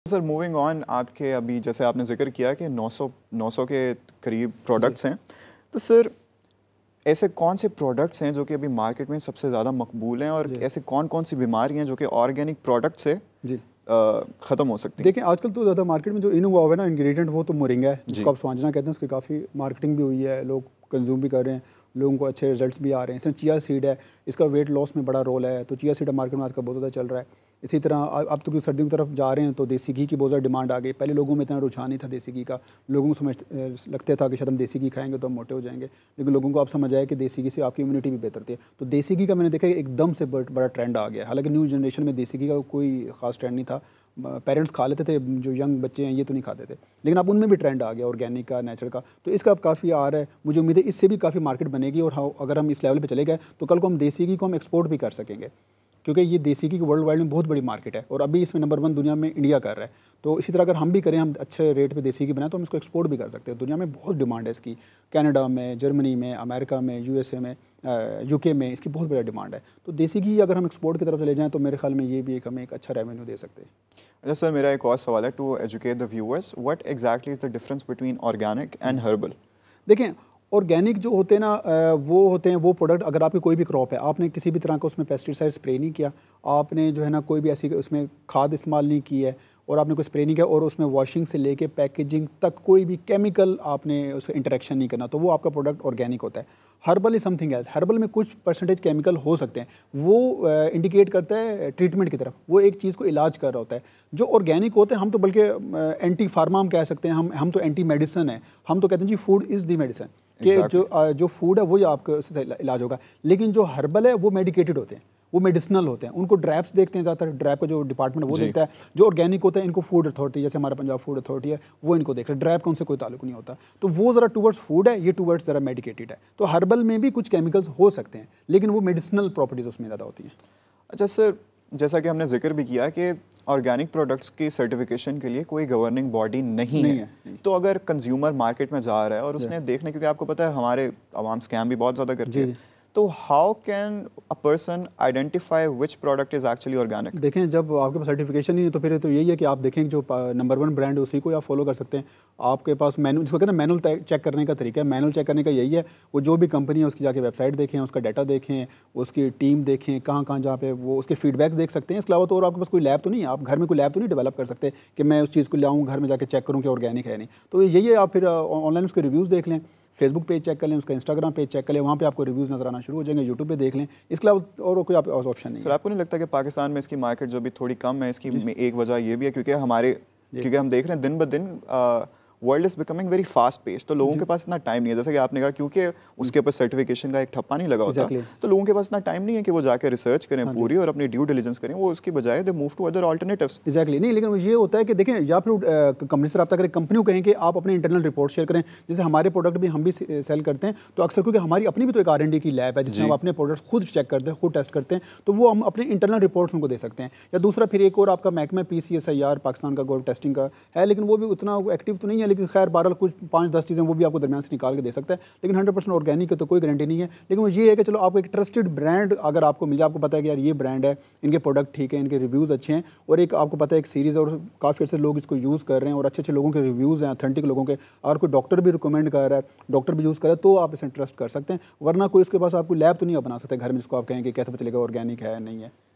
Sir moving on, आपके अभी जैसे आपने जिक्र किया कि 900 के करीब प्रोडक्ट्स हैं, तो सर ऐसे कौन से प्रोडक्ट्स हैं जो कि अभी मार्केट में सबसे ज़्यादा मकबूल हैं और ऐसे कौन कौन सी बीमारी हैं जो कि ऑर्गेनिक प्रोडक्ट से ख़त्म हो सकती हैं? देखिए आजकल तो ज़्यादा मार्केट में जो इन हुआ है ना इंग्रेडिएंट, वो तो मोरिंगा है जिसको आप स्वांजना कहते हैं। उसकी काफ़ी मार्केटिंग भी हुई है, लोग कंज्यूम भी कर रहे हैं, लोगों को अच्छे रिजल्ट्स भी आ रहे हैं। इसमें चिया सीड है, इसका वेट लॉस में बड़ा रोल है, तो चिया सीड मार्केट में आजकल बहुत ज़्यादा चल रहा है। इसी तरह अब तो सर्दियों की तरफ जा रहे हैं तो देसी घी की बहुत ज़्यादा डिमांड आ गई। पहले लोगों में इतना रुझान नहीं था देसी घी का, लोगों को समझ लगता था कि शायद हम देसी घी खाएंगे तो हम मोटे हो जाएंगे, लेकिन लोगों को अब समझ आया कि देसी घी से आपकी इम्यूनिटी भी बेहतर होती है। तो देसी घी का मैंने देखा एकदम से बड़ा ट्रेंड आ गया। हालांकि न्यू जनरेशन में देसी घी का कोई खास ट्रेंड नहीं था, पेरेंट्स खा लेते थे, जो यंग बच्चे हैं ये तो नहीं खाते थे, लेकिन अब उनमें भी ट्रेंड आ गया ऑर्गेनिक का, नेचुरल का। तो इसका अब काफ़ी आ रहा है, मुझे उम्मीद है इससे भी काफ़ी मार्केट बनेगी। और अगर हम इस लेवल पे चले गए तो कल को हम देसी घी को हम एक्सपोर्ट भी कर सकेंगे, क्योंकि ये देसी घी की वर्ल्ड वाइड में बहुत बड़ी मार्केट है और अभी इसमें नंबर 1 दुनिया में इंडिया कर रहा है। तो इसी तरह अगर हम भी करें, हम अच्छे रेट पे देसी घी बनाएं तो हम इसको एक्सपोर्ट भी कर सकते हैं। दुनिया में बहुत डिमांड है इसकी, कनाडा में, जर्मनी में, अमेरिका में, यूएसए में, यूके में इसकी बहुत बड़ा डिमांड है। तो देसी घी अगर हम एक्सपोर्ट की तरफ चले जाएँ तो मेरे ख्याल में ये भी हमें एक अच्छा रेवेन्यू दे सकते हैं। अच्छा सर, मेरा एक और सवाल है, to educate the viewers, what exactly is the difference between organic and herbal? देखें, ऑर्गेनिक जो होते हैं ना, वो होते हैं वो प्रोडक्ट, अगर आपकी कोई भी क्रॉप है, आपने किसी भी तरह का उसमें पेस्टिसाइड स्प्रे नहीं किया, आपने जो है ना कोई भी ऐसी उसमें खाद इस्तेमाल नहीं की है और आपने कोई स्प्रे नहीं किया, और उसमें वॉशिंग से लेके पैकेजिंग तक कोई भी केमिकल आपने उससे इंटरेक्शन नहीं करना, तो वो आपका प्रोडक्ट ऑर्गेनिक होता है। Herbal is something else. Herbal में कुछ परसेंटेज केमिकल हो सकते हैं, वो इंडिकेट करता है ट्रीटमेंट की तरफ, वो एक चीज़ को इलाज कर रहा होता है। जो ऑर्गेनिक होते हैं हम तो बल्कि एंटी फार्मा हम कह सकते हैं, हम तो एंटी मेडिसन है, हम तो कहते हैं जी फूड इज़ दी मेडिसन, कि जो फूड है वही आपका उससे इलाज होगा। लेकिन जो हर्बल है वो मेडिकेटेड होते हैं, वो मेडिसिनल होते हैं, उनको ड्रैप्स देखते हैं ज़्यादातर, ड्रैप का जो डिपार्टमेंट वो देखता है। जो ऑर्गेनिक होता है इनको फूड अथॉरिटी, जैसे हमारा पंजाब फूड अथॉरिटी है, वो इनको देख रहे हैं, ड्रैप का उनसे कोई ताल्लुक नहीं होता। तो वो ज़रा टूवर्ड्स फूड है, ये टूवर्ड्स ज़रा मेडिकेटेड है। तो हर्बल में भी कुछ केमिकल्स हो सकते हैं, लेकिन वो मेडिसिनल प्रॉपर्टीज़ उसमें ज़्यादा होती हैं। अच्छा सर, जैसा कि हमने जिक्र भी किया कि ऑर्गेनिक प्रोडक्ट्स की सर्टिफिकेशन के लिए कोई गवर्निंग बॉडी नहीं है। तो अगर कंज्यूमर मार्केट में जा रहा है और उसने देखने, क्योंकि आपको पता है हमारे आवाम स्कैम भी बहुत ज़्यादा करती है, तो how can a person identify which product is actually organic? देखें, जब आपके पास सर्टिफिकेशन नहीं है तो फिर तो यही है कि आप देखें जो नंबर 1 ब्रांड है उसी को आप फॉलो कर सकते हैं। आपके पास मैनुअल, जिसको कहते हैं मैनुअल चेक करने का तरीका है, मैनुअल चेक करने का यही है, वो जो भी कंपनी है उसकी जाके वेबसाइट देखें, उसका डाटा देखें, उसकी टीम देखें, कहाँ कहाँ जहाँ पे वो उसके फीडबैक्स देख सकते हैं। इसके अलावा तो और आपके पास कोई लैब तो नहीं है, आप घर में कोई लैब तो नहीं डेवलप कर सकते कि मैं उस चीज़ को लाऊँ घर में जाके चेक करूँ कि ऑर्गेनिक है नहीं। तो यही है, आप फिर ऑनलाइन उसके रिव्यूज़ देख लें, फेसबुक पेज चेक कर लें, उसका इंस्टाग्राम पेज चेक कर लें, वहाँ पे आपको रिव्यूज़ नजर आना शुरू हो जाएंगे, यूट्यूब पे देख लें। इसके अलावा और कोई ऑप्शन नहीं। सर आपको नहीं लगता कि पाकिस्तान में इसकी मार्केट जो भी थोड़ी कम है, इसकी एक वजह ये भी है क्योंकि हम देख रहे हैं दिन ब दिन world is becoming very fast pace, तो लोगों के पास इतना टाइम नहीं है, जैसे कि आपने कहा, क्योंकि उसके ऊपर सर्टिफिकेशन का एक ठप्पा नहीं लगा होता, तो लोगों के पास इतना टाइम नहीं है कि वो जाकर रिसर्च करें पूरी और अपनी ड्यू डिलिजेंस करें, वो उसकी बजाय they move to other alternatives. Exactly नहीं, लेकिन ये होता है कि देखें, या फिर कंपनी से रब्ता करें, कंपनी को कहें कि आप अपने इंटरनल रिपोर्ट शेयर करें। जैसे हमारे प्रोडक्ट भी हम भी सेल करते हैं, तो अक्सर क्योंकि हमारी अपनी भी तो एक R&D की लैब है जिसमें हम अपने प्रोडक्ट्स खुद चेक करते हैं, खुद टेस्ट करते हैं, तो वो हम अपने इंटरनल रिपोर्ट्स उनको दे सकते हैं। या दूसरा फिर एक और आपका महकमा PCSIR पाकिस्तान का गवर्नमेंट टेस्टिंग का है, लेकिन वो भी उतना एक्टिव तो नहीं है, लेकिन खैर बहरहाल कुछ 5-10 चीज़ें वो भी आपको दरमियान से निकाल के दे सकता है। लेकिन 100% ऑर्गेनिक है तो कोई गारंटी नहीं है, लेकिन वो ये है कि चलो आपको एक ट्रस्टेड ब्रांड अगर आपको मिल जाए, आपको पता है कि यार ये ब्रांड है, इनके प्रोडक्ट ठीक है, इनके रिव्यूज़ अच्छे हैं, और एक आपको पता है एक सीरीज़ और काफ़ी अर्से लोग इसको यूज़ कर रहे हैं और अच्छे अच्छे लोगों के रिव्यूज़ हैं, ऑथेंटिक लोगों के, और कोई डॉक्टर भी रिकमेंड कर रहा है, डॉक्टर भी यूज़ कर रहा है, तो आप इसे ट्रस्ट कर सकते हैं। वरना कोई इसके पास आपको लैब तो नहीं बना सकते घर में जिसको आप कहें कि कैसे पता चलेगा ऑर्गेनिक है नहीं है।